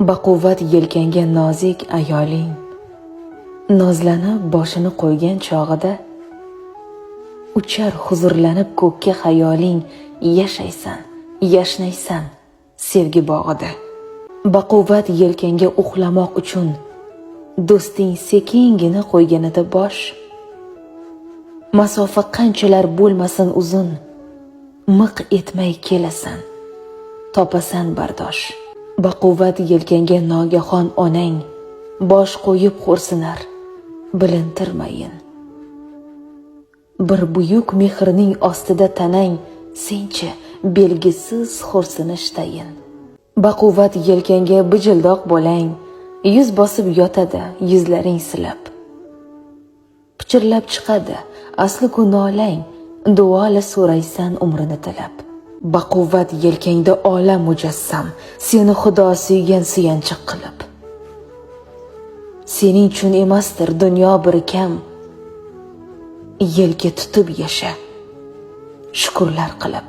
Baquvvat yelkanga nozik ayoling nozlanib boshini qo'ygan chog'ida uchar huzurlanib ko'kka xayoling, yashaysan, yashnaysan sevgi bog'ida. Baquvvat yelkanga uxlamoq uchun do'sting sekingina qo'yganida bosh, masofa qanchalar bo'lmasin uzun, miq etmay kelasan, topasan bardosh. Baquvvat yelkanga nogahon onang bosh qo'yib xo'rsinar, bilintirmayin. Bir buyuk mehrning ostida tanang senchi belgisiz xo'rsinishdayin. Baquvvat yelkanga bijildoq bo'lang, yuz bosib yotadi yuzlaring silab. Pichirlab chiqadi asli-ku nolang, duola so'raysan umrini tilab. Baquvvat yelkangda olam mujassam, seni Xudo suygan suyanchiq qilib. Sening uchun emasdir dunyo bir kam, yelka tutib yasha, shukrlar qilib.